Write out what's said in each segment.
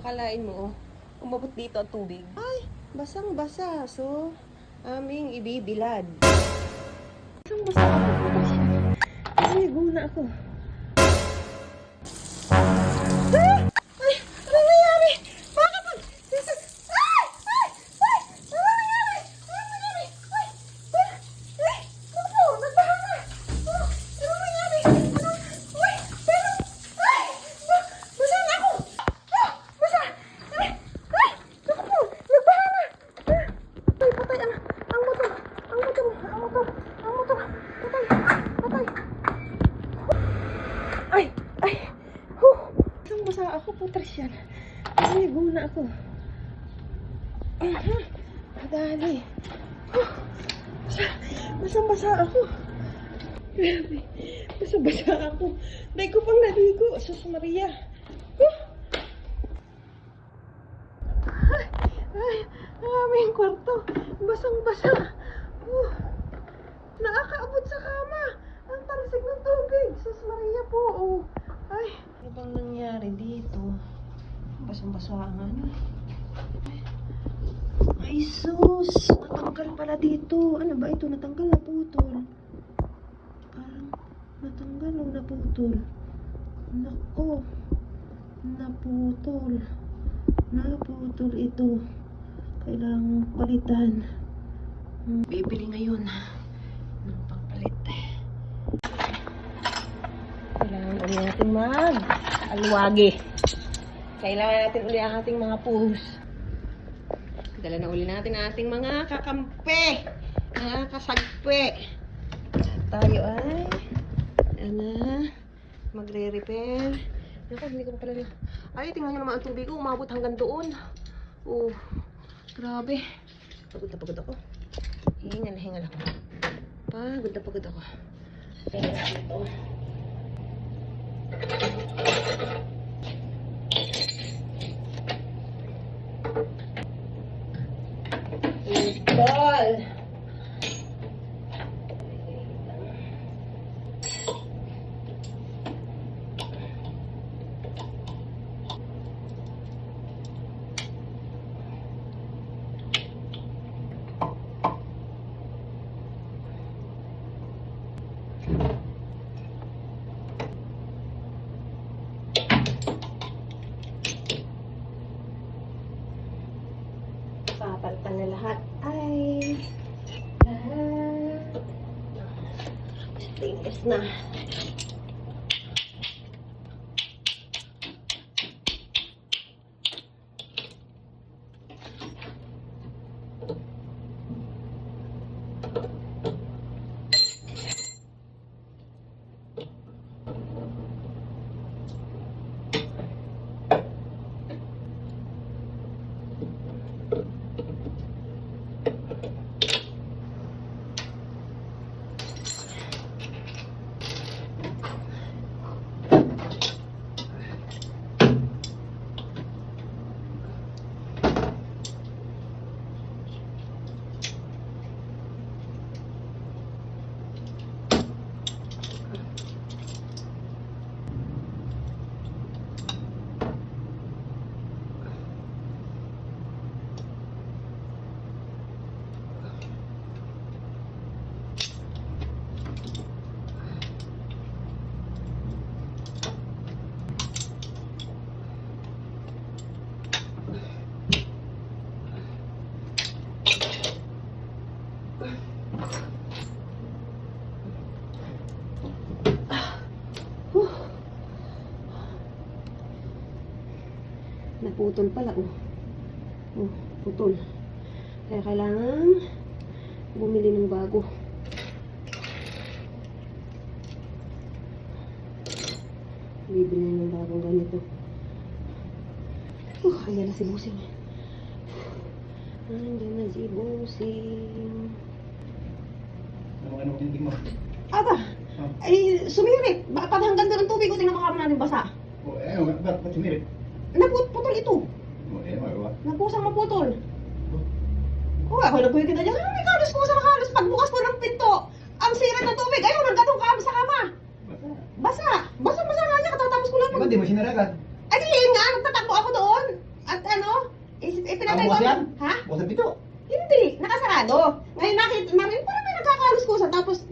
Akalain mo, umabot dito ang tubig. Ay, basang-basa. So, aming ibibilad. Basang-basa ako. Naligo na ako. Ah! Ay, ano nangyari? Bakit? Ay! Ay! Ay! Ano nangyari? Ano nangyari? Ay! Ay! Ay! Naku, nagbaha na. Oh, ano nangyari? Ano? Uy! Pero! Ay! Basa na ako! Oh! Basa! Ay! Ay! Naku po! Nagbaha na! Ay, patay! Ang motor! Ang motor! Ang motor! Ang motor! Patay! Patay! Ay! Ay! Huh! Basang-basa ako, putris yan. Naligo na ako. Madali. Huh! Basang-basa ako. Grabe. Basa-basa ako. Dahil ko pang naligo. Sus Maria. Huh! Ay! Ang aming kwarto. Basang-basa. Huh! Nakakaabot sa kama. Ang tarsig ng tubig. Sus Maria po. Oh. Ay, ano bang nangyari dito? Basang-basa ang ano. Ay, sus! Natanggal pala dito. Ano ba ito? Natanggal na putol. Parang natanggal o naputol. Nako. Naputol. Naputol ito. Kailangang palitan. Bibili ngayon ng pangpalit. Kailangan uli natin mag-alwagi. Kailangan natin uli ang ating mga puhos. Dala na uli natin ang ating mga kakampi. Mga kasagpi. At tayo ay magre-repair. Naku, hindi ko pa pala. Ay, tingnan nyo naman ang tubig ko. Umabot hanggang doon. Oh, grabe. Pagod na pagod ako. Hingal ako. Pagod na pagod ako. Kaya ito. Install. Papalitan na lahat ay lahat stainless na. Naputol pala, oh. Oh, putol. Kaya kailangan bumili ng bago. Bibili ng bagong ganito. Ayan na si Busing. Andiyan na si Busing. Ano tindig mo? Aba! Ay, sumirit. Bakit hanggang doon ang tubig ko? Tingnan mo kami natin basa. Oh, ba't sumirit? Naputol ito. Oh, magawa. Napusang maputol. Oh, ako nagkuhin kita dyan. May kalis ko sa nakalis. Pagbukas ko ng pinto, ang sirit ng tubig. Ayaw, naggatong kami sa kama. Basa. Basa nga niya. Katatapos ko lang. Ba't di mo sinaragat? Ay, di nga. Nagtatakbo ako doon. bukas yan? Ha? Bukas ang pito. Hindi, nakasarado. Ngayon nakita namin, parang may nagkakaluskusan. Tapos,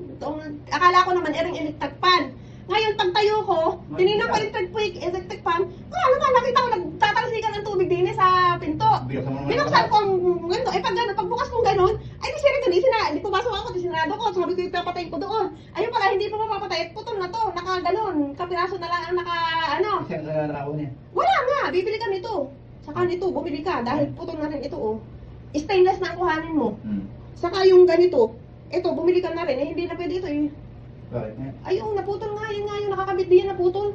akala ko naman, electric pan. Ngayon, pagtayo ko, tinignan ko electric pan. Wala naman, nakita ko nagtatalsikan ng tubig din sa pinto. Binuksan ko ang ganito. Pag gano'n, pagbukas kong gano'n, ay di sirito, di pumasok ako, di sinarado ko. Sabi ko, ipapatayin ko doon. Ayun pala, hindi pa mapapatay. Putol na to, nakaganon. Kapiraso na lang ang Kasi ang nakakon niya. Wala nga, bibili ka nito. Saka nito, bumili ka. Dahil putol na rin ito, oh. Stainless na ang kuhanin mo. Saka yung ganito, ito, bumili ka na rin. Eh, hindi na pwede ito, eh. Bakit nga? Ay, yung naputol nga, yun nga, yung nakakabit din naputol.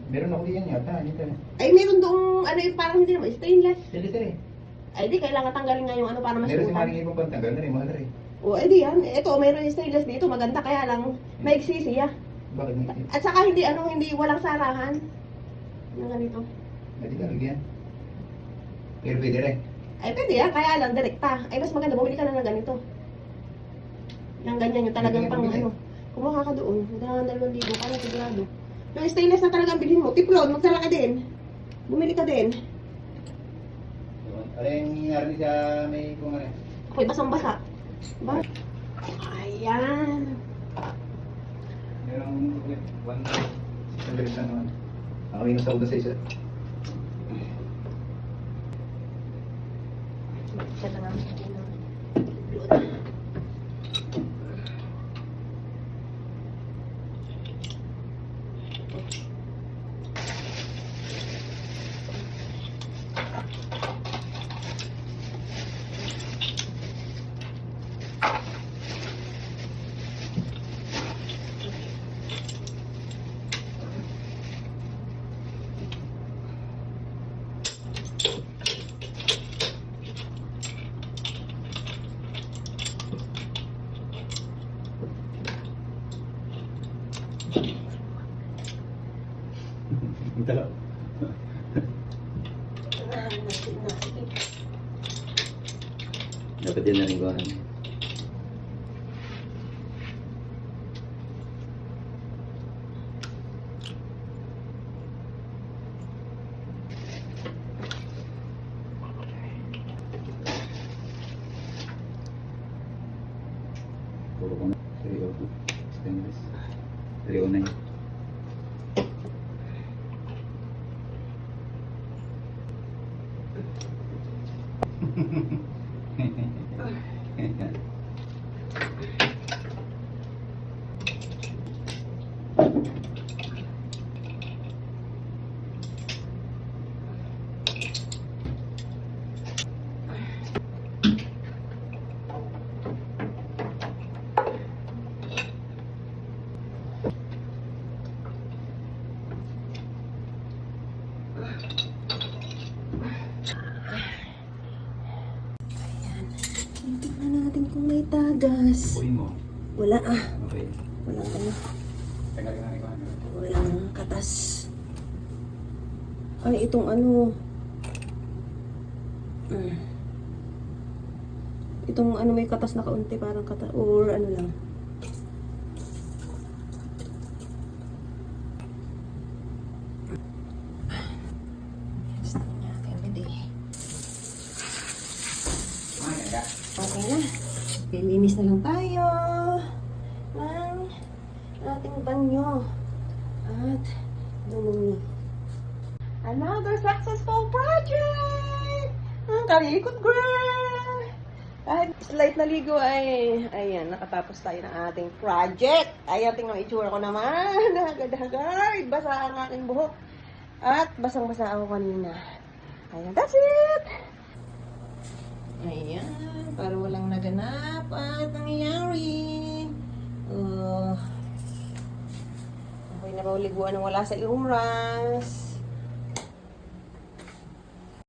Meron ako diyan yata. Dito. Ay, meron doong, ano yung parang hindi naman, stainless. Dili. Ay, di, kailangan tanggalin nga yung ano para Meron si masukan. Maring ibang pantanggal na rin. Mahal rin. O, edi yan. Ito, meron yung stainless dito, maganda, kaya lang, maiksi siya. Bakit nga? At saka hindi, hindi, walang sarahan. Ano ganito? Hindi ka lagyan. Pero pwede rin. Ay, pwede yan, kaya lang, direkta. Ay, mas maganda, bumili ka na ng ganito. Yung ganyan, yung talagang Bumili, pang, bumili. ano, kumuha ka doon, magandang 2,000, kaya sigurado. Yung stainless na talagang bilhin mo, tiplon, magsara ka din. Bumili ka din. Ano yung nangyari sa may kung ano? Ako'y basang-basa. Ba? Ayan. Merong 1 sandali sa naman. Ako yung nasa sa isa. Siya na nga. Ito. Dapat din na rin ko. Puro ko na. 302. Stainless. 309. Tingnan natin kung may tagas. Puin mo. Wala ah. Okay. Walang ano. Tagalin na rin ko. Walang katas. Ay, itong ano. Itong ano may katas na kaunti, parang katas. Or ano lang. Okay na. Lilinis na lang tayo ng ating banyo. At dumumi. Another successful project! Ang kalikot, girl! Kahit slight na ligo ay, ayan, nakatapos tayo ng ating project. Ayan, tingnan ang itsura ko naman. Hagad-hagad. Basa ang aking buhok. At basang-basa ako kanina. Ayan, that's it! Ayan, para walang naganap at nangyayari. Okay na ba uliguan ng wala sa iumras?